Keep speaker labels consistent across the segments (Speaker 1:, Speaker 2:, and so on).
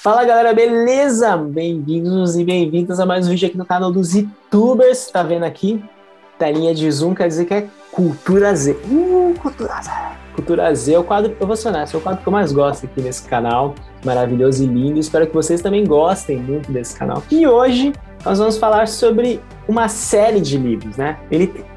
Speaker 1: Fala galera, beleza? Bem-vindos e bem-vindas a mais um vídeo aqui no canal dos YouTubers. Tá vendo aqui? Telinha de zoom, quer dizer que é Cultura Z. Cultura Z. Cultura Z é o quadro, eu vou acionar, esse é o quadro que eu mais gosto aqui nesse canal. Maravilhoso e lindo. Espero que vocês também gostem muito desse canal. E hoje nós vamos falar sobre uma série de livros, né?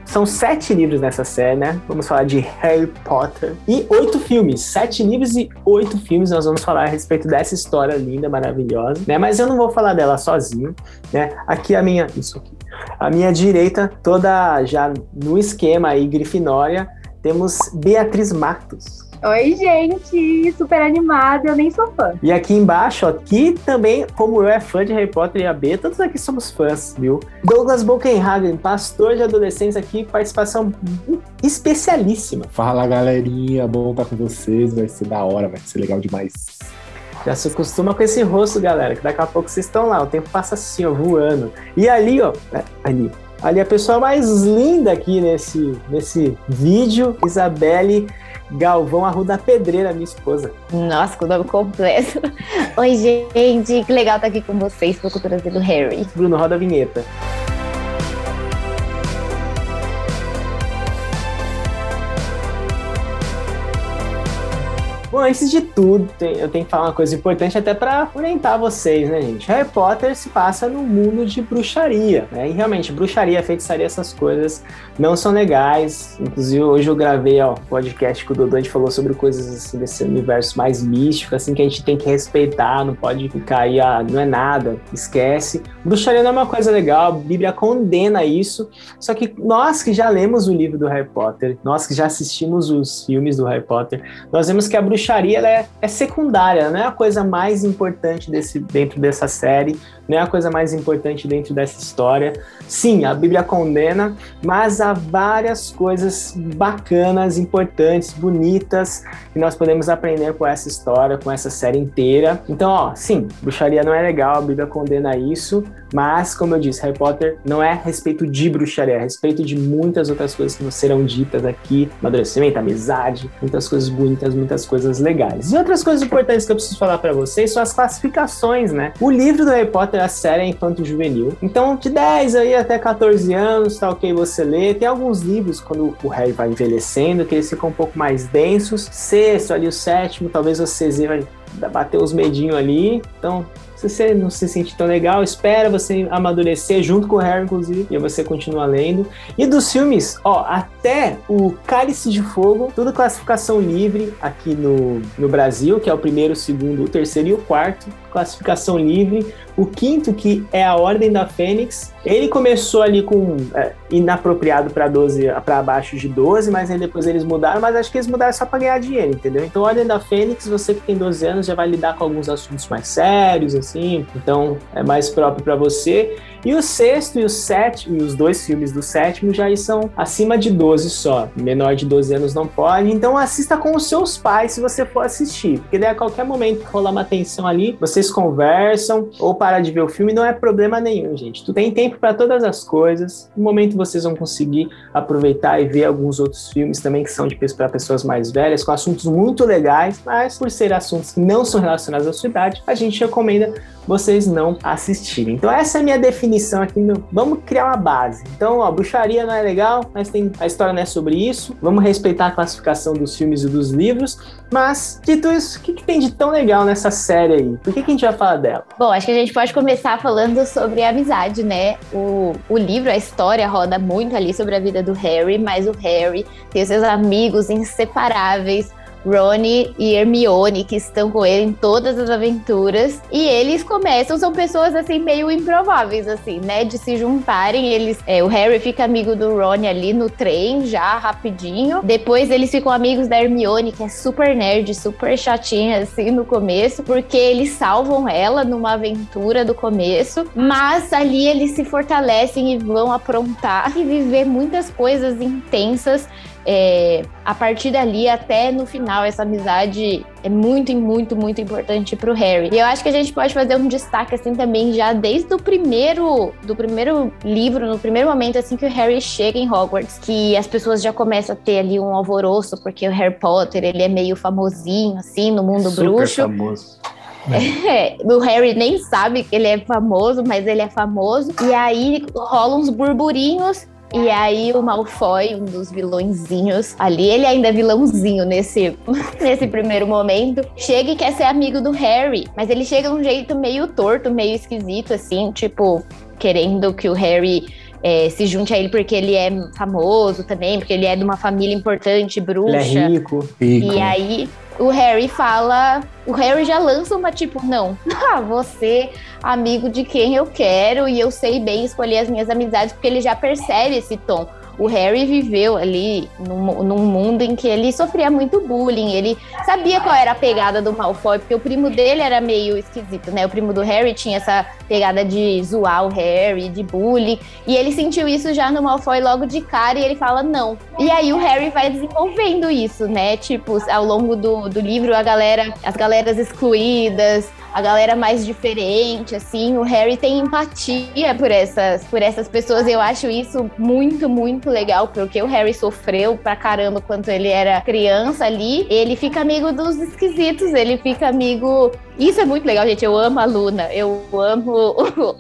Speaker 1: São 7 livros nessa série, né? Vamos falar de Harry Potter e 8 filmes. 7 livros e 8 filmes. Nós vamos falar a respeito dessa história linda, maravilhosa, né? Mas eu não vou falar dela sozinho, né? Aqui a minha direita, toda já no esquema aí, Grifinória, temos Beatriz Matos.
Speaker 2: Oi, gente! Super animada, eu nem sou fã.
Speaker 1: E aqui embaixo, aqui também, como eu é fã de Harry Potter e a B, todos aqui somos fãs, viu? Douglas Bokenhagen, pastor de adolescentes aqui, participação especialíssima.
Speaker 3: Fala, galerinha, bom estar com vocês, vai ser da hora, vai ser legal demais.
Speaker 1: Já se acostuma com esse rosto, galera, que daqui a pouco vocês estão lá, o tempo passa assim, ó, voando. E ali, ó, ali a pessoa mais linda aqui nesse vídeo, Isabelle Galvão Arruda Pedreira, minha esposa.
Speaker 2: Nossa, com o nome completo. Oi, gente, que legal estar aqui com vocês pro Cultura Z do Harry.
Speaker 1: Bruno, roda a vinheta. Bom, antes de tudo, eu tenho que falar uma coisa importante até para orientar vocês, né, gente? Harry Potter se passa no mundo de bruxaria, né? E realmente, bruxaria, feitiçaria, essas coisas não são legais. Inclusive, hoje eu gravei o podcast que o Dodô, a gente falou sobre coisas assim, desse universo mais místico, assim, que a gente tem que respeitar, não pode ficar aí, não é nada, esquece. Bruxaria não é uma coisa legal, a Bíblia condena isso, só que nós que já lemos o livro do Harry Potter, nós que já assistimos os filmes do Harry Potter, nós vemos que a bruxaria ela é secundária, não é a coisa mais importante dentro dessa série, não é a coisa mais importante dentro dessa história. Sim, a Bíblia condena, mas há várias coisas bacanas, importantes, bonitas, que nós podemos aprender com essa história, com essa série inteira. Então, sim, bruxaria não é legal, a Bíblia condena isso, mas, como eu disse, Harry Potter não é a respeito de bruxaria, é a respeito de muitas outras coisas que não serão ditas aqui, amadurecimento, amizade, muitas coisas bonitas, muitas coisas legais. E outras coisas importantes que eu preciso falar pra vocês são as classificações, né? O livro do Harry Potter, a série é infanto-juvenil. Então, de 10 aí até 14 anos, tá ok você ler. Tem alguns livros, quando o Harry vai envelhecendo, que eles ficam um pouco mais densos. Sexto, ali o sétimo, talvez você vai bater os medinhos ali. Então, se você não se sente tão legal, espera você amadurecer junto com o Harry, inclusive, e você continua lendo. E dos filmes, até o Cálice de Fogo, tudo classificação livre aqui no Brasil, que é o primeiro, o segundo, o terceiro e o quarto, classificação livre. O quinto, que é a Ordem da Fênix, ele começou ali com inapropriado para 12, para abaixo de 12, mas aí depois eles mudaram, mas acho que eles mudaram só para ganhar dinheiro, entendeu? Então, Ordem da Fênix, você que tem 12 anos já vai lidar com alguns assuntos mais sérios, assim, então é mais próprio para você. E o sexto e o sétimo, e os 2 filmes do sétimo já são acima de 12 só. Menor de 12 anos não pode. Então assista com os seus pais se você for assistir. Porque daí a qualquer momento que rolar uma tensão ali, vocês conversam ou parar de ver o filme, não é problema nenhum, gente. Tu tem tempo para todas as coisas. No momento vocês vão conseguir aproveitar e ver alguns outros filmes também que são para pessoas mais velhas, com assuntos muito legais, mas por ser assuntos que não são relacionados à sua idade, a gente recomenda vocês não assistirem. Então essa é a minha definição aqui, vamos criar uma base. Então, bruxaria não é legal, mas a história não é sobre isso. Vamos respeitar a classificação dos filmes e dos livros, mas, dito isso, o que tem de tão legal nessa série aí? Por que a gente vai falar dela?
Speaker 2: Bom, acho que a gente pode começar falando sobre a amizade, né? O livro, a história roda muito ali sobre a vida do Harry, mas o Harry tem os seus amigos inseparáveis, Rony e Hermione, que estão com ele em todas as aventuras, e eles são pessoas assim meio improváveis, assim, né, de se juntarem. O Harry fica amigo do Rony ali no trem, já rapidinho, depois eles ficam amigos da Hermione, que é super nerd, super chatinha, assim, no começo, porque eles salvam ela numa aventura do começo, mas ali eles se fortalecem e vão aprontar e viver muitas coisas intensas. A partir dali até no final, essa amizade é muito, muito, muito importante pro Harry. E eu acho que a gente pode fazer um destaque assim também já desde o primeiro livro, no primeiro momento assim que o Harry chega em Hogwarts, que as pessoas já começam a ter ali um alvoroço, porque o Harry Potter, ele é meio famosinho assim no mundo
Speaker 1: super
Speaker 2: bruxo.
Speaker 1: Famoso.
Speaker 2: O Harry nem sabe que ele é famoso, mas ele é famoso. E aí rolam uns burburinhos. E aí o Malfoy, um dos vilõezinhos ali, ele ainda é vilãozinho nesse primeiro momento, chega e quer ser amigo do Harry. Mas ele chega de um jeito meio torto, meio esquisito, assim, tipo, querendo que o Harry se junte a ele porque ele é famoso também, porque ele é de uma família importante, bruxa.
Speaker 1: Ele é rico.
Speaker 2: E aí o Harry já lança uma tipo, não, você amigo de quem eu quero e eu sei bem escolher as minhas amizades, porque ele já percebe esse tom. O Harry viveu ali num mundo em que ele sofria muito bullying, ele sabia qual era a pegada do Malfoy, porque o primo dele era meio esquisito, né? O primo do Harry tinha essa pegada de zoar o Harry, de bullying, e ele sentiu isso já no Malfoy logo de cara e ele fala não. E aí o Harry vai desenvolvendo isso, né? Tipo, ao longo do livro, as galeras excluídas, a galera mais diferente, assim, o Harry tem empatia por essas pessoas, e eu acho isso muito, muito legal, porque o Harry sofreu pra caramba quando ele era criança ali, ele fica amigo dos esquisitos, ele fica amigo... Isso é muito legal, gente, eu amo a Luna, eu amo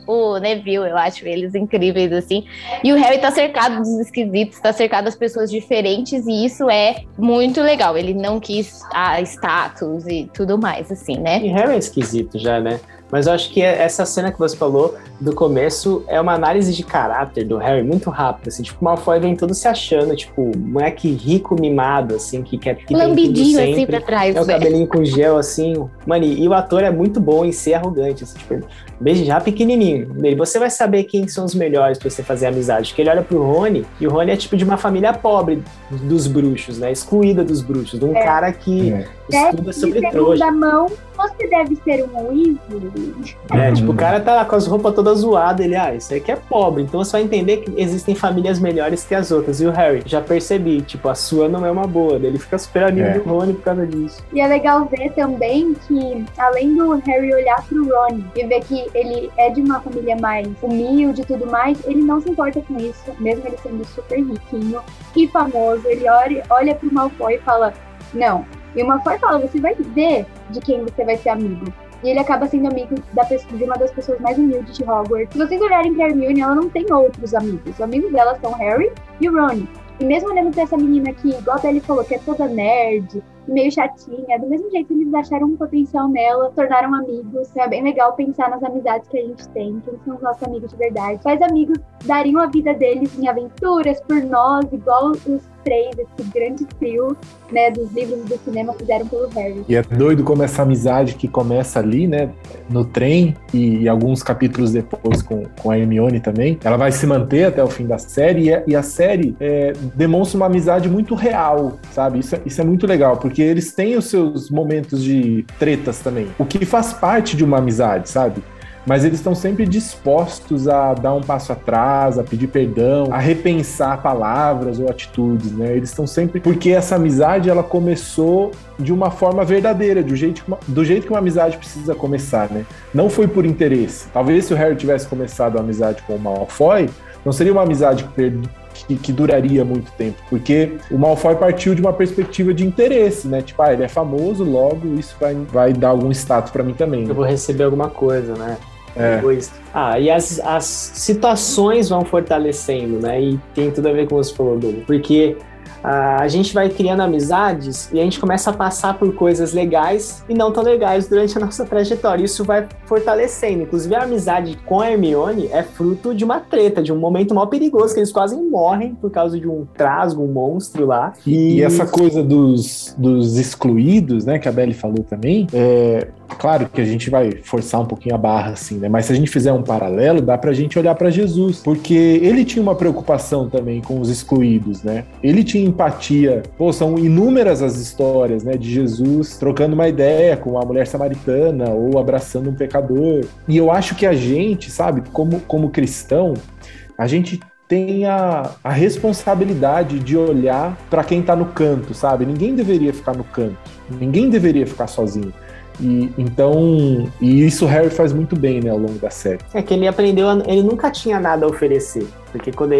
Speaker 2: o Neville, eu acho eles incríveis, assim, e o Harry tá cercado dos esquisitos, tá cercado das pessoas diferentes, e isso é muito legal, ele não quis status e tudo mais, assim, né?
Speaker 1: E Harry é esquisito já, né? Mas eu acho que essa cena que você falou do começo é uma análise de caráter do Harry muito rápida, assim, tipo, o Malfoy vem todo se achando, tipo, moleque rico, mimado, assim, que quer que
Speaker 2: lambidinho assim pra trás,
Speaker 1: o cabelinho com gel, assim, mano, e o ator é muito bom em ser arrogante, assim, tipo, beijo já pequenininho, você vai saber quem são os melhores pra você fazer amizade, porque ele olha pro Rony, e o Rony é tipo de uma família pobre dos bruxos, né, excluída dos bruxos, de um cara que estuda sobre trouxa.
Speaker 4: Mão, você deve ser um Weasley.
Speaker 1: Tipo, o cara tá lá com as roupas todas zoadas, ele, isso aqui é pobre, então você vai entender que existem famílias melhores que as outras. E o Harry, já percebi, tipo, a sua não é uma boa, ele fica super amigo do Rony por causa disso.
Speaker 4: E é legal ver também que, além do Harry olhar pro Rony e ver que ele é de uma família mais humilde e tudo mais, ele não se importa com isso, mesmo ele sendo super riquinho e famoso, ele olha pro Malfoy e fala, não. E o Malfoy fala, você vai ver de quem você vai ser amigo. E ele acaba sendo amigo de uma das pessoas mais humildes de Hogwarts. Se vocês olharem pra Hermione, ela não tem outros amigos. Os amigos dela são Harry e o Ron. E mesmo olhando pra essa menina que, igual a Belly falou, que é toda nerd, meio chatinha, do mesmo jeito eles acharam um potencial nela, tornaram amigos. Então é bem legal pensar nas amizades que a gente tem, quem são os nossos amigos de verdade. Quais amigos dariam a vida deles em aventuras por nós, igual os três, esse grande trio, né, dos livros do cinema fizeram pelo Harry.
Speaker 3: E é doido como essa amizade que começa ali, né, no trem e alguns capítulos depois com a Hermione também, ela vai se manter até o fim da série e a série demonstra uma amizade muito real, sabe? Isso é muito legal, porque eles têm os seus momentos de tretas também, o que faz parte de uma amizade, sabe? Mas eles estão sempre dispostos a dar um passo atrás, a pedir perdão, a repensar palavras ou atitudes, né? Eles estão sempre... Porque essa amizade, ela começou de uma forma verdadeira, do jeito que uma amizade precisa começar, né? Não foi por interesse. Talvez se o Harry tivesse começado a amizade com o Malfoy, não seria uma amizade que duraria muito tempo, porque o Malfoy partiu de uma perspectiva de interesse, né? Tipo, ele é famoso, logo isso vai dar algum status pra mim também.
Speaker 1: Eu vou receber alguma coisa, né? E as situações vão fortalecendo, né? E tem tudo a ver com o que você falou, Douglas, porque a gente vai criando amizades e a gente começa a passar por coisas legais e não tão legais durante a nossa trajetória. Isso vai fortalecendo. Inclusive, a amizade com a Hermione é fruto de uma treta, de um momento mal perigoso, que eles quase morrem por causa de um trasgo, um monstro lá.
Speaker 3: E essa coisa dos excluídos, né, que a Belly falou também, claro que a gente vai forçar um pouquinho a barra, assim, né? Mas se a gente fizer um paralelo, dá pra gente olhar pra Jesus, porque ele tinha uma preocupação também com os excluídos, né? Ele tinha empatia. São inúmeras as histórias, né, de Jesus trocando uma ideia com uma mulher samaritana ou abraçando um pecador. E eu acho que a gente, sabe, como cristão, a gente tem a responsabilidade de olhar para quem tá no canto, sabe? Ninguém deveria ficar no canto. Ninguém deveria ficar sozinho. E isso o Harry faz muito bem, né, ao longo da série.
Speaker 1: É que ele aprendeu, ele nunca tinha nada a oferecer. Porque quando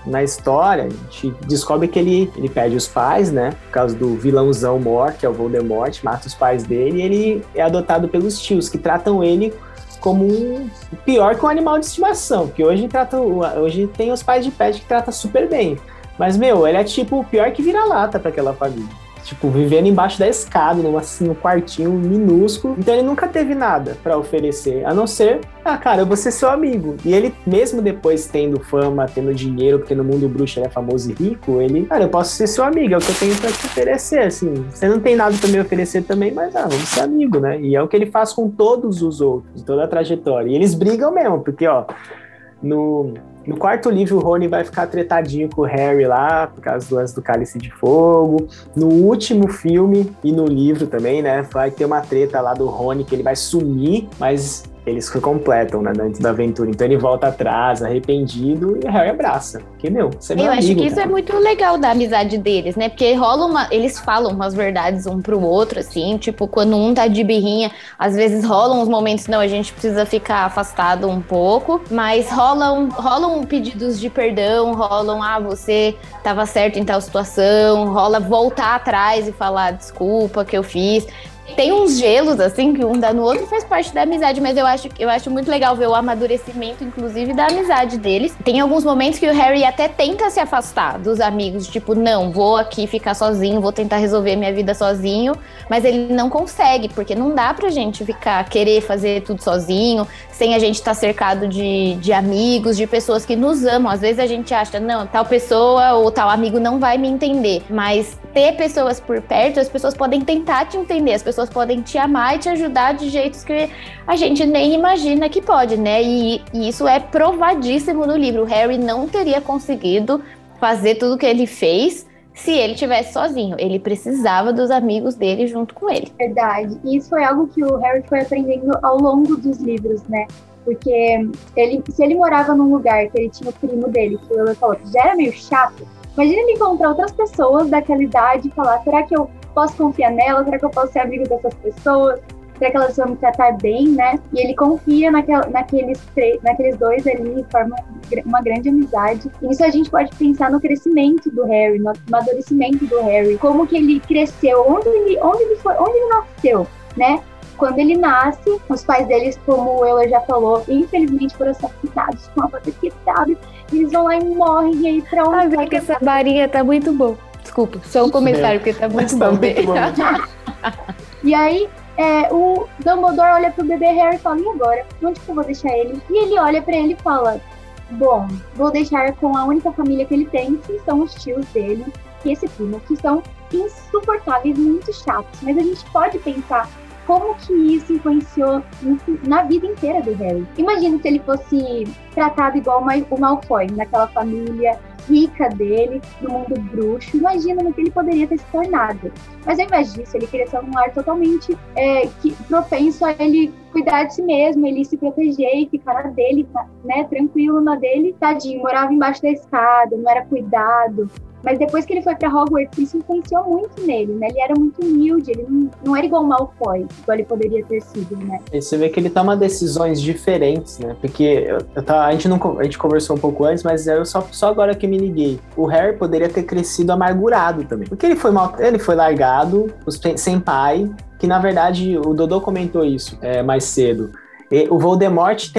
Speaker 1: na história, a gente descobre que ele perde os pais, né? Por causa do vilãozão mor, que é o Voldemort, mata os pais dele, e ele é adotado pelos tios, que tratam ele como pior que um animal de estimação. Porque hoje tem os pais de pet que tratam super bem. Mas, ele é tipo o pior que vira-lata para aquela família. Tipo, vivendo embaixo da escada, num quartinho minúsculo. Então ele nunca teve nada pra oferecer, a não ser, cara, eu vou ser seu amigo. E ele, mesmo depois tendo fama, tendo dinheiro, porque no mundo bruxo ele é famoso e rico, eu posso ser seu amigo, é o que eu tenho pra te oferecer, assim. Você não tem nada pra me oferecer também, mas, vamos ser amigo, né? E é o que ele faz com todos os outros, toda a trajetória. E eles brigam mesmo, porque, no quarto livro, o Rony vai ficar tretadinho com o Harry lá, por causa do lance do Cálice de Fogo. No último filme, e no livro também, né, vai ter uma treta lá do Rony, que ele vai sumir, mas eles completam, né, dentro da aventura. Então ele volta atrás, arrependido, e o Harry abraça. Porque, você é meu amigo,
Speaker 2: acho que isso
Speaker 1: cara.
Speaker 2: é muito legal da amizade deles, né? Porque eles falam umas verdades um pro outro, assim, tipo, quando um tá de birrinha, às vezes rolam uns momentos, não, a gente precisa ficar afastado um pouco, mas rolam pedidos de perdão, rolam, você tava certo em tal situação, rola voltar atrás e falar, desculpa que eu fiz. Tem uns gelos, assim, que um dá no outro, faz parte da amizade, mas eu acho muito legal ver o amadurecimento, inclusive, da amizade deles. Tem alguns momentos que o Harry até tenta se afastar dos amigos, tipo, não, vou aqui ficar sozinho, vou tentar resolver minha vida sozinho, mas ele não consegue, porque não dá pra gente querer fazer tudo sozinho, sem a gente estar cercado de amigos, de pessoas que nos amam. Às vezes a gente acha, não, tal pessoa ou tal amigo não vai me entender, mas ter pessoas por perto, as pessoas podem tentar te entender, as pessoas podem te amar e te ajudar de jeitos que a gente nem imagina que pode, né? E isso é provadíssimo no livro. O Harry não teria conseguido fazer tudo o que ele fez se ele estivesse sozinho. Ele precisava dos amigos dele junto com ele.
Speaker 4: Verdade. E isso foi algo que o Harry foi aprendendo ao longo dos livros, né? Porque se ele morava num lugar que ele tinha o primo dele, que o Euler falou que já era meio chato, imagina ele encontrar outras pessoas daquela idade e falar, será que eu posso confiar nela? Será que eu posso ser amigo dessas pessoas? Será que elas vão me tratar bem, né? E ele confia naqueles dois ali e forma uma grande amizade. E nisso a gente pode pensar no crescimento do Harry, no amadurecimento do Harry, como que ele cresceu, onde ele nasceu, né? Quando ele nasce, os pais deles, como o Euler já falou, infelizmente foram assassinados com a faca quebrada. Eles vão lá e morrem, e aí pra onde vai
Speaker 2: que essa varinha tá muito boa. Desculpa, só um comentário, porque tá muito bom.
Speaker 4: E aí, o Dumbledore olha pro bebê Harry e fala, e agora? Onde que eu vou deixar ele? E ele olha pra ele e fala, bom, vou deixar com a única família que ele tem, que são os tios dele e esse primo, que são insuportáveis, muito chatos. Mas a gente pode pensar como que isso influenciou na vida inteira do Harry. Imagina se ele fosse tratado igual o Malfoy, naquela família rica dele, no mundo bruxo. Imagina no que ele poderia ter se tornado. Mas ao invés disso, ele cresceu num lar totalmente propenso a ele cuidar de si mesmo, ele se proteger e ficar na dele, né, tranquilo na dele. Tadinho, morava embaixo da escada, não era cuidado. Mas depois que ele foi pra Hogwarts, isso influenciou muito nele, né? Ele era muito humilde, ele não era igual o Malfoy, igual ele poderia ter sido, né?
Speaker 1: E você vê que ele toma decisões diferentes, né? Porque a gente conversou um pouco antes, mas eu só agora que me liguei. O Harry poderia ter crescido amargurado também. Porque ele foi largado, sem pai, que na verdade o Dodô comentou isso mais cedo. E o Voldemort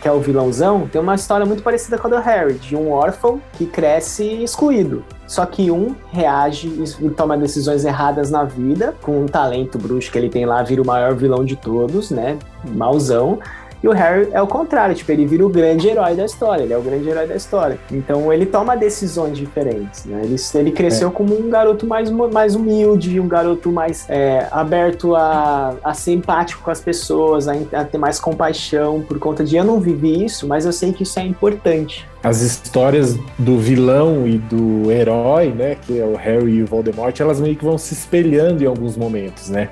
Speaker 1: que é o vilãozão, tem uma história muito parecida com a do Harry, de um órfão que cresce excluído. Só que um reage e toma decisões erradas na vida, com um talento bruxo que ele tem lá, vira o maior vilão de todos, né? Mauzão. E o Harry é o contrário, ele vira o grande herói da história, ele é o grande herói da história. Então ele toma decisões diferentes, né? Ele cresceu como um garoto mais humilde, um garoto mais aberto a ser empático com as pessoas, a ter mais compaixão, por conta de eu não vivi isso, mas eu sei que isso é importante.
Speaker 3: As histórias do vilão e do herói, né, que é o Harry e o Voldemort, elas meio que vão se espelhando em alguns momentos, né?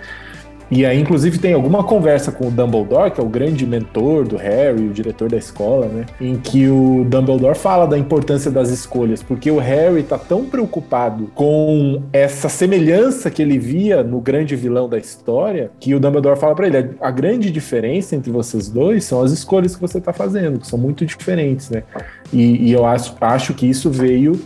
Speaker 3: E aí, inclusive, tem alguma conversa com o Dumbledore, que é o grande mentor do Harry, o diretor da escola, né? Em que o Dumbledore fala da importância das escolhas, porque o Harry tá tão preocupado com essa semelhança que ele via no grande vilão da história, que o Dumbledore fala pra ele, a grande diferença entre vocês dois são as escolhas que você tá fazendo, que são muito diferentes, né? E eu acho que isso veio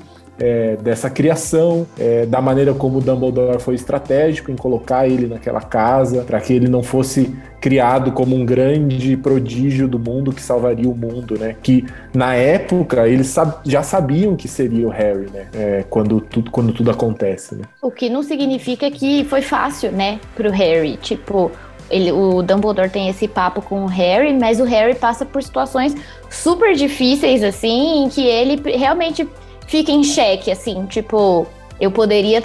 Speaker 3: dessa criação, da maneira como o Dumbledore foi estratégico em colocar ele naquela casa, para que ele não fosse criado como um grande prodígio do mundo que salvaria o mundo, né? Que na época eles já sabiam que seria o Harry, né? Quando tudo acontece, né?
Speaker 2: O que não significa que foi fácil, né, pro Harry. Tipo, o Dumbledore tem esse papo com o Harry, mas o Harry passa por situações super difíceis, assim, em que ele realmente fica em xeque, assim, tipo, eu poderia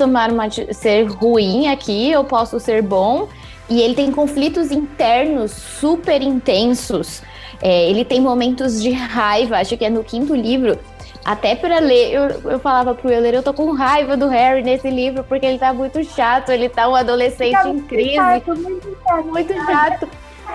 Speaker 2: ser ruim aqui, eu posso ser bom, e ele tem conflitos internos super intensos, ele tem momentos de raiva, acho que é no 5º livro, até para ler, eu falava pro Euler, eu tô com raiva do Harry nesse livro, porque ele tá muito chato, ele tá um adolescente em crise, muito chato.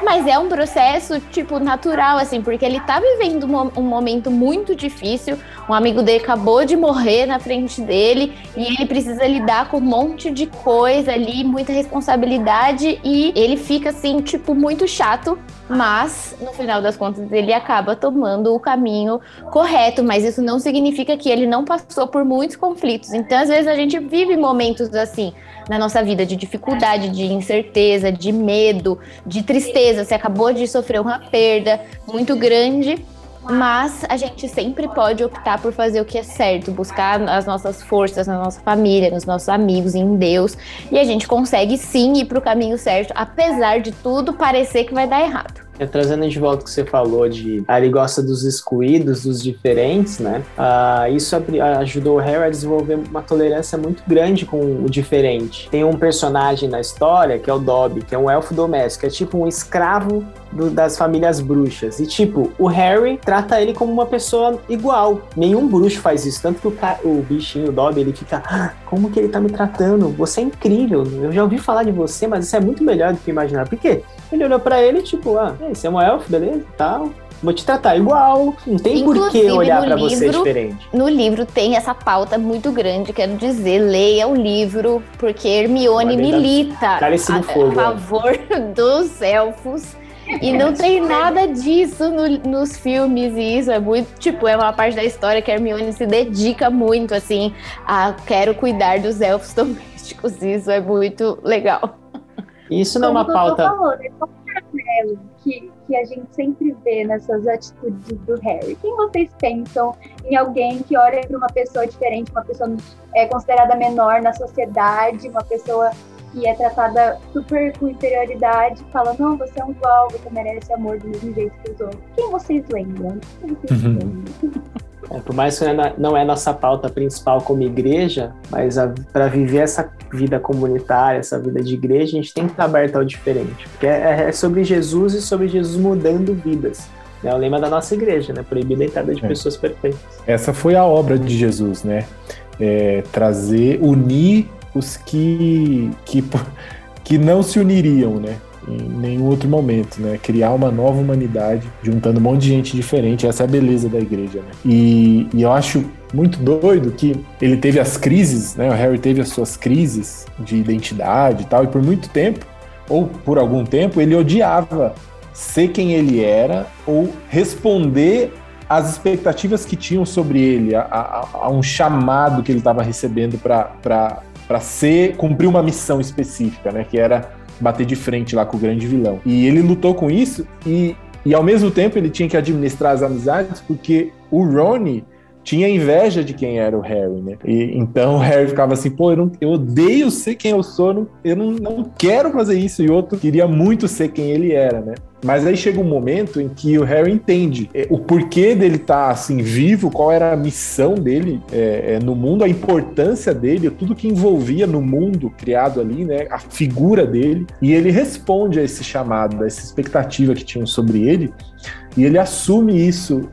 Speaker 2: Mas é um processo, tipo, natural, assim, porque ele tá vivendo um momento muito difícil, um amigo dele acabou de morrer na frente dele, e ele precisa lidar com um monte de coisa ali, muita responsabilidade, e ele fica, assim, tipo, muito chato, mas, no final das contas, ele acaba tomando o caminho correto, mas isso não significa que ele não passou por muitos conflitos. Então, às vezes, a gente vive momentos assim, na nossa vida, de dificuldade, de incerteza, de medo, de tristeza. Você acabou de sofrer uma perda muito grande, mas a gente sempre pode optar por fazer o que é certo, buscar as nossas forças na nossa família, nos nossos amigos, em Deus, e a gente consegue sim ir para o caminho certo, apesar de tudo parecer que vai dar errado.
Speaker 1: Trazendo de volta o que você falou de ele gosta dos excluídos, dos diferentes, né? Isso ajudou o Harry a desenvolver uma tolerância muito grande com o diferente. Tem um personagem na história que é o Dobby, que é um elfo doméstico, é tipo um escravo das famílias bruxas. E tipo, o Harry trata ele como uma pessoa igual. Nenhum bruxo faz isso, tanto que o bichinho, o Dobby, ele fica, como que ele tá me tratando? Você é incrível, eu já ouvi falar de você, mas isso é muito melhor do que eu imaginava. Por quê? Ele olhou pra ele, tipo, você é um elfo, beleza, tal, vou te tratar igual, não tem por que olhar pra você diferente.
Speaker 2: No livro tem essa pauta muito grande, quero dizer, leia o livro, porque Hermione milita a favor dos elfos, e não tem nada disso nos filmes, e isso é muito, tipo, é uma parte da história que a Hermione se dedica muito, assim, a quero cuidar dos elfos domésticos, isso é muito legal.
Speaker 1: Isso não é uma pauta...
Speaker 4: Que a gente sempre vê nessas atitudes do Harry. Quem vocês pensam em alguém que olha para uma pessoa diferente, uma pessoa considerada menor na sociedade, uma pessoa que é tratada super com inferioridade, fala, não, você é um igual, você merece amor do mesmo jeito que os outros. Quem vocês lembram?
Speaker 1: Por mais que não é nossa pauta principal como igreja, mas para viver essa vida comunitária, essa vida de igreja, a gente tem que estar aberto ao diferente. Porque é sobre Jesus e sobre Jesus mudando vidas. É o lema da nossa igreja, né? Proibida a entrada de pessoas perfeitas.
Speaker 3: Essa foi a obra de Jesus, né? Unir os que não se uniriam, né? Em nenhum outro momento, né? Criar uma nova humanidade, juntando um monte de gente diferente. Essa é a beleza da igreja, né? E eu acho muito doido que ele teve as crises, né? O Harry teve as suas crises de identidade e tal, e por muito tempo, ou por algum tempo, ele odiava ser quem ele era ou responder às expectativas que tinham sobre ele, a um chamado que ele estava recebendo para cumprir uma missão específica, né? Que era bater de frente lá com o grande vilão. E ele lutou com isso e ao mesmo tempo ele tinha que administrar as amizades, porque o Rony tinha inveja de quem era o Harry, né? E então o Harry ficava assim, eu odeio ser quem eu sou, eu não quero fazer isso, e o outro queria muito ser quem ele era, né? Mas aí chega um momento em que o Harry entende o porquê dele estar assim vivo, qual era a missão dele no mundo, a importância dele, tudo que envolvia no mundo criado ali, né, a figura dele, e ele responde a esse chamado, a essa expectativa que tinham sobre ele, e ele assume isso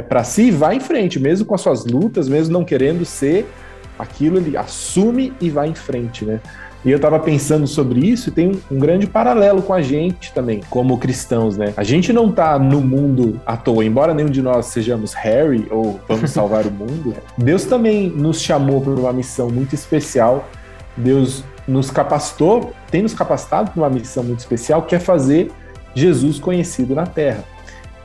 Speaker 3: para si e vai em frente, mesmo com as suas lutas, mesmo não querendo ser aquilo, ele assume e vai em frente, né? E eu tava pensando sobre isso e tem um grande paralelo com a gente também, como cristãos, né? A gente não tá no mundo à toa, embora nenhum de nós sejamos Harry ou vamos salvar o mundo, Deus também nos chamou para uma missão muito especial. Deus nos capacitou, tem nos capacitado para uma missão muito especial, que é fazer Jesus conhecido na Terra.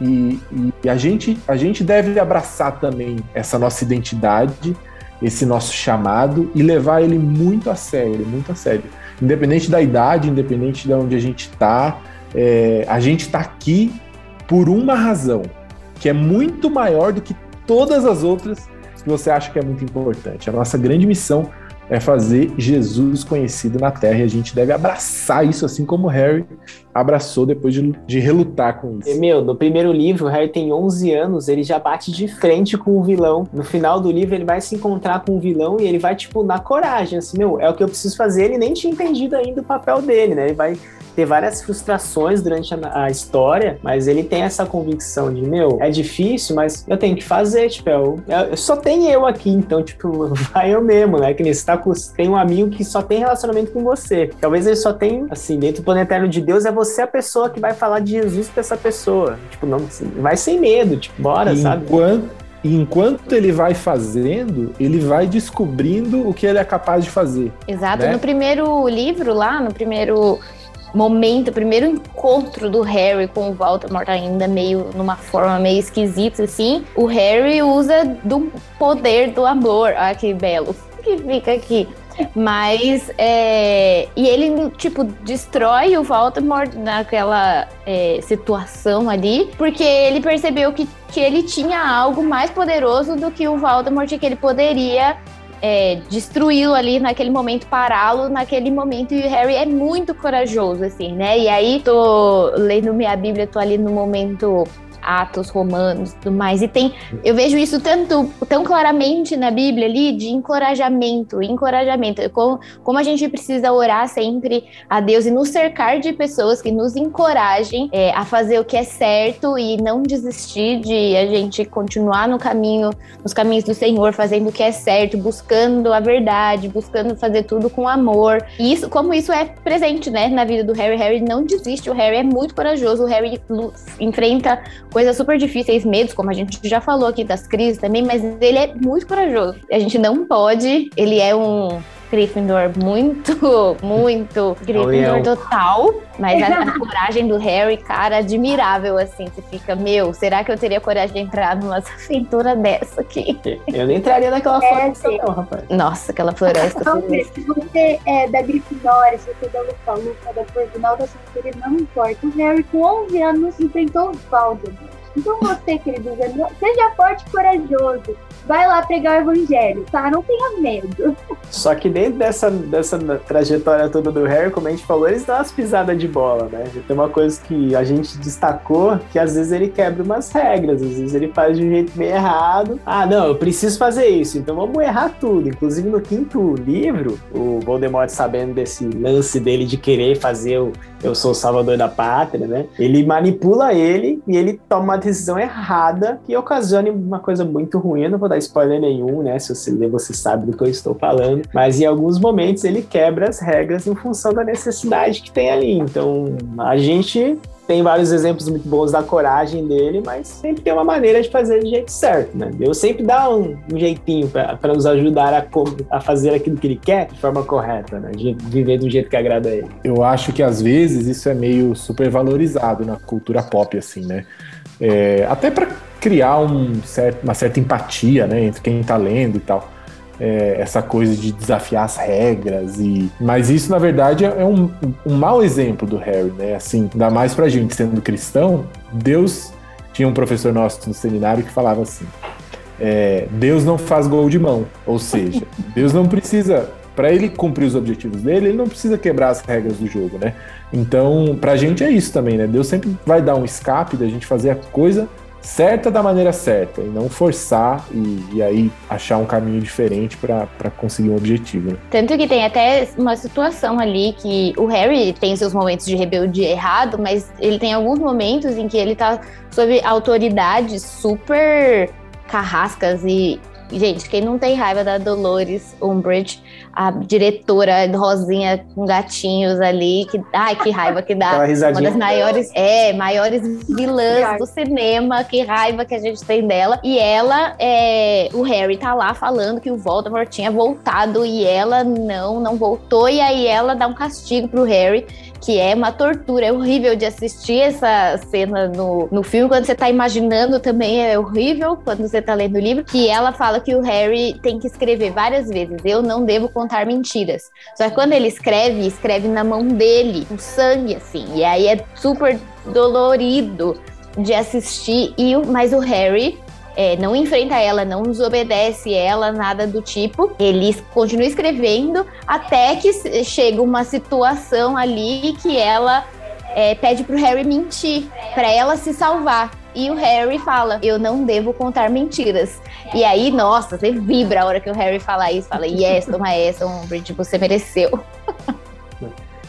Speaker 3: E a gente deve abraçar também essa nossa identidade, esse nosso chamado e levar ele muito a sério, muito a sério. Independente da idade, independente de onde a gente está aqui por uma razão, que é muito maior do que todas as outras que você acha que é muito importante. A nossa grande missão é fazer Jesus conhecido na Terra, e a gente deve abraçar isso, assim como o Harry abraçou depois de relutar com isso.
Speaker 1: E, no primeiro livro, o Harry tem 11 anos, ele já bate de frente com o vilão. No final do livro, ele vai se encontrar com o vilão e ele vai, na coragem, assim, é o que eu preciso fazer. Ele nem tinha entendido ainda o papel dele, né? Ele vai ter várias frustrações durante a história, mas ele tem essa convicção de, é difícil, mas eu tenho que fazer, só tem eu aqui, então, vai eu mesmo, né? Que nem você tem um amigo que só tem relacionamento com você. Talvez ele só tem, assim, dentro do plano eterno de Deus, é você a pessoa que vai falar de Jesus pra essa pessoa. Não, vai sem medo, bora, sabe?
Speaker 3: Enquanto ele vai fazendo, ele vai descobrindo o que ele é capaz de fazer.
Speaker 2: Exato.
Speaker 3: Né?
Speaker 2: No primeiro livro lá, no primeiro momento, o primeiro encontro do Harry com o Voldemort, ainda numa forma meio esquisita, assim, o Harry usa do poder do amor. Ah, que belo que fica aqui. Mas, e ele, destrói o Voldemort naquela situação ali, porque ele percebeu que ele tinha algo mais poderoso do que o Voldemort, que ele poderia destruí-lo ali naquele momento, pará-lo naquele momento, e o Harry é muito corajoso, assim, né? E aí, tô lendo minha Bíblia, tô ali no momento Atos, Romanos e tudo mais, e eu vejo isso tão claramente na Bíblia ali, de encorajamento, como a gente precisa orar sempre a Deus e nos cercar de pessoas que nos encorajem a fazer o que é certo e não desistir de a gente continuar nos caminhos do Senhor, fazendo o que é certo, buscando a verdade, buscando fazer tudo com amor. E como isso é presente, né, na vida do Harry. Harry não desiste, o Harry é muito corajoso, o Harry enfrenta coisas super difíceis, medos, como a gente já falou aqui das crises também, mas ele é muito corajoso. A gente não pode, ele é um Gryffindor muito Gryffindor total, mas a coragem do Harry, cara, admirável, assim, você fica, será que eu teria coragem de entrar numa aventura dessa aqui?
Speaker 1: Eu nem entraria naquela floresta não, rapaz.
Speaker 2: Nossa, aquela floresta.
Speaker 4: Se você é da Grifinória, se você é da Lufa-Lufa, da Corvinal, não importa. O Harry, com 11 anos, enfrentou o Voldemort. Então você, querido, seja forte e corajoso. Vai lá pregar o evangelho, tá? Não tenha medo.
Speaker 1: Só que dentro dessa trajetória toda do Harry, como a gente falou, eles dão umas pisadas de bola, né? Tem uma coisa que a gente destacou, que às vezes ele quebra umas regras, às vezes ele faz de um jeito meio errado. Ah, não, eu preciso fazer isso, então vamos errar tudo. Inclusive no quinto livro, o Voldemort, sabendo desse lance dele de querer fazer Eu Sou o Salvador da Pátria, né? Ele manipula ele e ele toma uma decisão errada que ocasiona uma coisa muito ruim. Eu não vou dar spoiler nenhum, né? Se você ler, você sabe do que eu estou falando. Mas em alguns momentos ele quebra as regras em função da necessidade que tem ali. Então, a gente tem vários exemplos muito bons da coragem dele, mas sempre tem uma maneira de fazer do jeito certo, né? Deus sempre dá um jeitinho para nos ajudar a fazer aquilo que ele quer de forma correta, né? De viver do jeito que agrada a ele.
Speaker 3: Eu acho que às vezes isso é meio supervalorizado na cultura pop, assim, né? Até para criar uma certa empatia, né, entre quem tá lendo e tal. Essa coisa de desafiar as regras, mas isso na verdade é um mau exemplo do Harry, né? Assim, ainda mais pra gente sendo cristão. Deus tinha um professor nosso no seminário que falava assim: Deus não faz gol de mão, ou seja, Deus não precisa, para ele cumprir os objetivos dele, ele não precisa quebrar as regras do jogo, né? Então, pra gente é isso também, né? Deus sempre vai dar um escape da gente fazer a coisa certa da maneira certa, e não forçar e aí achar um caminho diferente para conseguir um objetivo, né?
Speaker 2: Tanto que tem até uma situação ali que o Harry tem seus momentos de rebeldia errado, mas ele tem alguns momentos em que ele tá sob autoridades super carrascas e, gente, quem não tem raiva da Dolores Umbridge, a diretora rosinha com gatinhos ali, ai, que raiva que dá.
Speaker 1: Aquela risadinha.
Speaker 2: Uma das maiores vilãs do cinema, que raiva que a gente tem dela. E ela, o Harry tá lá falando que o Voldemort tinha voltado e ela não voltou, e aí ela dá um castigo pro Harry, que é uma tortura. É horrível de assistir essa cena no filme, quando você tá imaginando também é horrível, quando você tá lendo o livro, que ela fala que o Harry tem que escrever várias vezes, eu não devo contar mentiras. Só que quando ele escreve na mão dele, com sangue, assim, e aí é super dolorido de assistir, mas o Harry não enfrenta ela, não desobedece ela, nada do tipo. Ele continua escrevendo até que chega uma situação ali que ela pede pro Harry mentir, pra ela se salvar. E o Harry fala, eu não devo contar mentiras. E aí, nossa, você vibra a hora que o Harry fala isso, fala, yes, toma essa, Umbridge, você mereceu.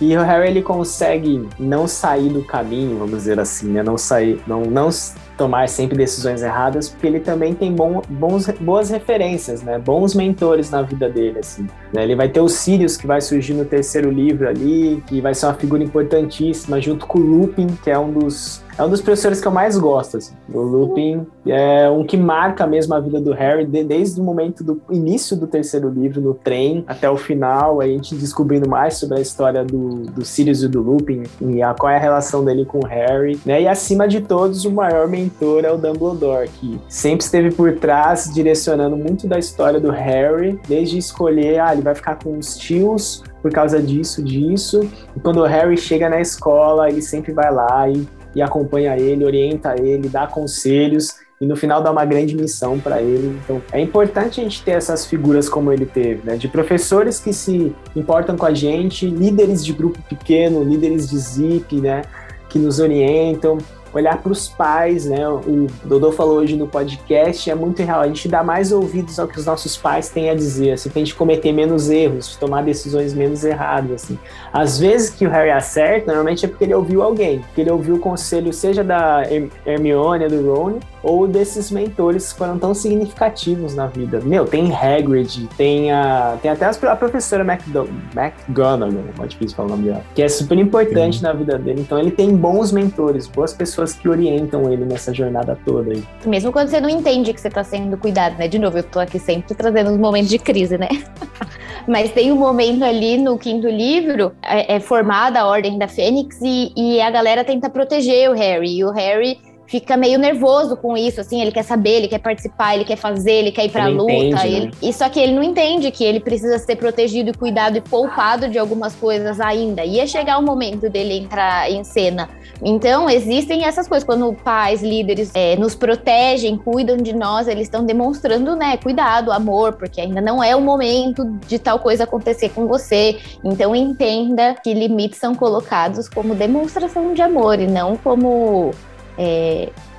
Speaker 1: E o Harry, ele consegue não sair do caminho, vamos dizer assim, né? Não tomar sempre decisões erradas, porque ele também tem boas referências, né? Bons mentores na vida dele, assim, né? Ele vai ter o Sirius, que vai surgir no terceiro livro ali, que vai ser uma figura importantíssima, junto com o Lupin, que é um dos professores que eu mais gosto, assim. O Lupin é um que marca mesmo a vida do Harry, desde o momento do início do terceiro livro, no trem, até o final, a gente descobrindo mais sobre a história do Sirius e do Lupin, e qual é a relação dele com o Harry, né? E acima de todos, o maior mentor é o Dumbledore, que sempre esteve por trás, direcionando muito da história do Harry, desde escolher, ele vai ficar com os tios por causa disso. E quando o Harry chega na escola, ele sempre vai lá e acompanha ele, orienta ele, dá conselhos e no final dá uma grande missão para ele. Então é importante a gente ter essas figuras como ele teve, né? De professores que se importam com a gente, líderes de grupo pequeno, líderes de Zip, né? Que nos orientam. Olhar para os pais, né? O Dodô falou hoje no podcast, é muito real. A gente dá mais ouvidos ao que os nossos pais têm a dizer, assim, pra gente cometer menos erros, tomar decisões menos erradas, assim. Às vezes que o Harry acerta, normalmente é porque ele ouviu alguém, porque ele ouviu o conselho, seja da Hermione, do Ron, ou desses mentores que foram tão significativos na vida. Tem Hagrid, tem até a professora McGonagall, é difícil falar o nome dela, que é super importante na vida dele. Então ele tem bons mentores, boas pessoas que orientam ele nessa jornada toda aí.
Speaker 2: Mesmo quando você não entende que você tá sendo cuidado, né? De novo, eu tô aqui sempre trazendo os momentos de crise, né? Mas tem um momento ali no quinto livro, é formada a Ordem da Fênix e a galera tenta proteger o Harry. E o Harry fica meio nervoso com isso, assim, ele quer saber, ele quer participar, ele quer fazer, ele quer ir pra luta. Entende, né? E só que ele não entende que ele precisa ser protegido e cuidado e poupado de algumas coisas ainda. Ia chegar o momento dele entrar em cena. Então, existem essas coisas. Quando pais, líderes nos protegem, cuidam de nós, eles estão demonstrando, né, cuidado, amor, porque ainda não é o momento de tal coisa acontecer com você. Então, entenda que limites são colocados como demonstração de amor e não como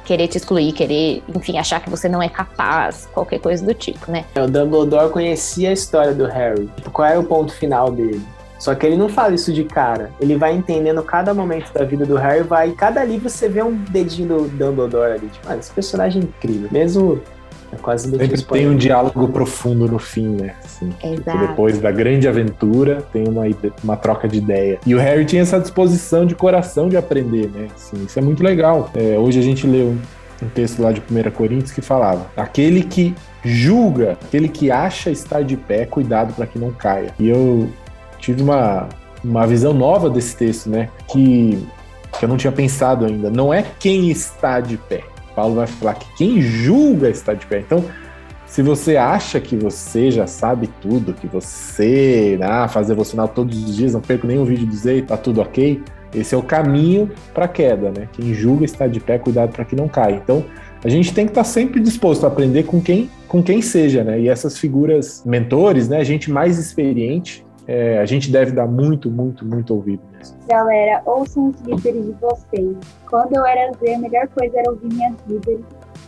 Speaker 2: querer te excluir, enfim, achar que você não é capaz, qualquer coisa do tipo, né?
Speaker 1: O Dumbledore conhecia a história do Harry, qual era o ponto final dele. Só que ele não fala isso de cara. Ele vai entendendo cada momento da vida do Harry, cada livro você vê um dedinho do Dumbledore ali. Tipo, esse personagem é incrível. Mesmo quase
Speaker 3: sempre tem um diálogo profundo no fim, né? Assim, tipo, depois da grande aventura, tem uma troca de ideia. E o Harry tinha essa disposição de coração de aprender, né? Assim, isso é muito legal. Hoje a gente leu um texto lá de 1 Coríntios que falava: aquele que julga, aquele que acha estar de pé, cuidado para que não caia. E eu tive uma visão nova desse texto, né? Que eu não tinha pensado ainda. Não é quem está de pé. Paulo vai falar que quem julga está de pé. Então, se você acha que você já sabe tudo, que você faz devocional todos os dias, não perco nenhum vídeo dizer, tá tudo ok, esse é o caminho para a queda, né? Quem julga está de pé, cuidado para que não caia. Então, a gente tem que estar sempre disposto a aprender com quem seja, né? E essas figuras mentores, né? A gente mais experiente, a gente deve dar muito, muito, muito ouvido mesmo.
Speaker 4: Galera, ouçam os líderes de vocês. Quando eu era Z, a melhor coisa era ouvir minhas líderes,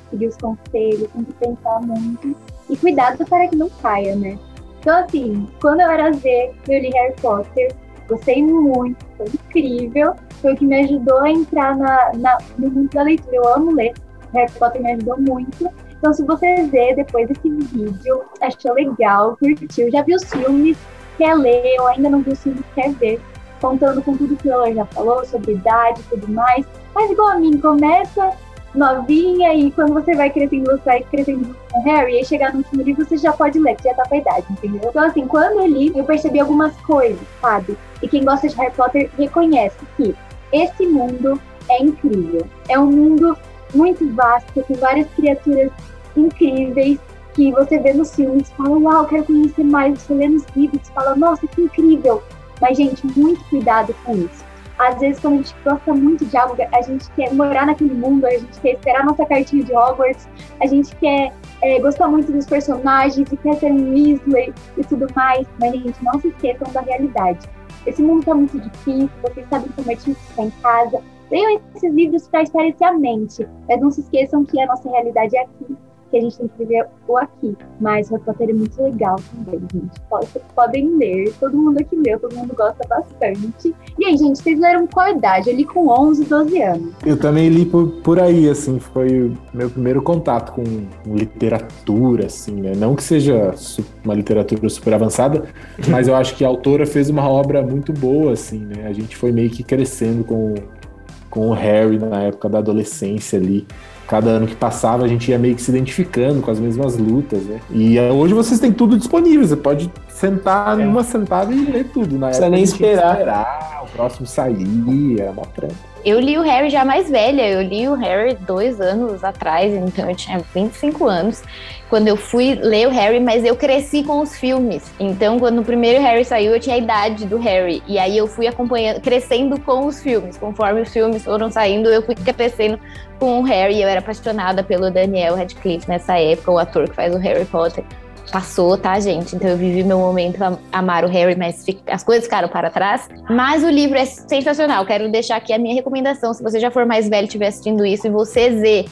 Speaker 4: seguir os conselhos, tem que pensar muito. E cuidado para que não caia, né? Então, assim, quando eu era Z, eu li Harry Potter, gostei muito, foi incrível. Foi o que me ajudou a entrar no mundo da leitura. Eu amo ler, Harry Potter me ajudou muito. Então, se você vê depois desse vídeo, achou legal, curtiu, já viu os filmes, quer ler ou ainda não viu os filmes, quer ver, contando com tudo que ela já falou, sobre idade e tudo mais. Mas igual a mim, começa novinha e quando você vai crescendo com o Harry, e aí chegar no último livro, você já pode ler, que já tá com a idade, entendeu? Então, assim, quando eu li, eu percebi algumas coisas, sabe? E quem gosta de Harry Potter reconhece que esse mundo é incrível. É um mundo muito vasto, com várias criaturas incríveis, que você vê nos filmes e fala, uau, quero conhecer mais. Você lê nos livros e fala, nossa, que incrível. Mas, gente, muito cuidado com isso. Às vezes, quando a gente gosta muito de algo, a gente quer morar naquele mundo, a gente quer esperar nossa cartinha de Hogwarts, a gente quer gostar muito dos personagens e quer ser um Weasley e tudo mais. Mas, gente, não se esqueçam da realidade. Esse mundo tá muito difícil, vocês sabem como é difícil estar em casa. Leiam esses livros para esclarecer a mente, mas não se esqueçam que a nossa realidade é aqui, que a gente tem que viver o aqui. Mas Harry Potter é muito legal também, gente. Podem ler, todo mundo aqui leu, todo mundo gosta bastante. E aí, gente, vocês leram qual idade? Eu li com 11, 12 anos.
Speaker 3: Eu também li por aí, assim, foi o meu primeiro contato com literatura, assim, né? Não que seja uma literatura super avançada, mas eu acho que a autora fez uma obra muito boa, assim, né? A gente foi meio que crescendo com o Harry na época da adolescência ali. Cada ano que passava, a gente ia meio que se identificando com as mesmas lutas, né? E hoje vocês têm tudo disponível. Você pode sentar numa sentada e ler tudo. Na época,
Speaker 1: precisa nem esperar.
Speaker 3: O próximo sair, era uma trampa.
Speaker 2: Eu li o Harry já mais velha. Eu li o Harry 2 anos atrás, então eu tinha 25 anos. Quando eu fui ler o Harry, mas eu cresci com os filmes. Então, quando o primeiro Harry saiu, eu tinha a idade do Harry. E aí eu fui acompanhando, crescendo com os filmes. Conforme os filmes foram saindo, eu fui crescendo com o Harry. Eu era apaixonada pelo Daniel Radcliffe nessa época, o ator que faz o Harry Potter. Passou, tá, gente? Então eu vivi meu momento a amar o Harry, mas as coisas ficaram para trás. Mas o livro é sensacional. Quero deixar aqui a minha recomendação. Se você já for mais velho e estiver assistindo isso e você vê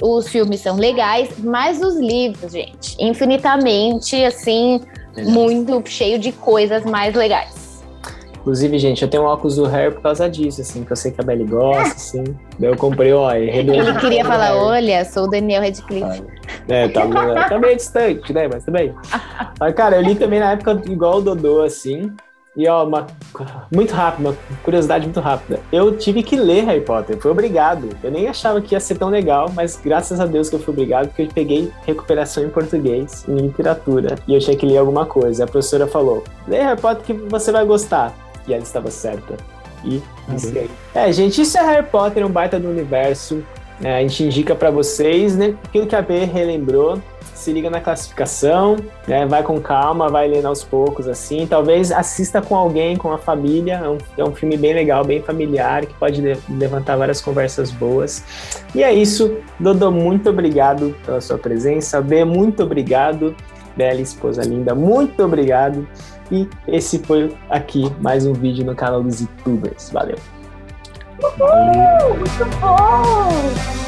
Speaker 2: os filmes são legais, mas os livros, gente, infinitamente, assim, muito cheio de coisas mais legais.
Speaker 1: Inclusive, gente, eu tenho um óculos do Harry por causa disso, assim, que eu sei que a Belly gosta, assim. Daí eu comprei, ó,
Speaker 2: Ele queria falar, olha, sou o Daniel Radcliffe.
Speaker 1: Tá meio distante, né, mas também. Mas, cara, eu li também na época igual o Dodô, assim. E, ó, muito rápido, uma curiosidade muito rápida. Eu tive que ler Harry Potter, fui obrigado. Eu nem achava que ia ser tão legal, mas graças a Deus que eu fui obrigado, porque eu peguei recuperação em português, em literatura, e eu tinha que ler alguma coisa. A professora falou, lê Harry Potter que você vai gostar. E ela estava certa. E gente, isso é Harry Potter, um baita do universo. A gente indica pra vocês, né? Aquilo que a B relembrou. Se liga na classificação, né? Vai com calma, vai lendo aos poucos, assim. Talvez assista com alguém, com a família. É um filme bem legal, bem familiar, que pode levantar várias conversas boas. E é isso. Dodô, muito obrigado pela sua presença. B, muito obrigado. Bela esposa linda, muito obrigado. E esse foi aqui mais um vídeo no canal dos YouTubers. Valeu!
Speaker 4: Muito bom!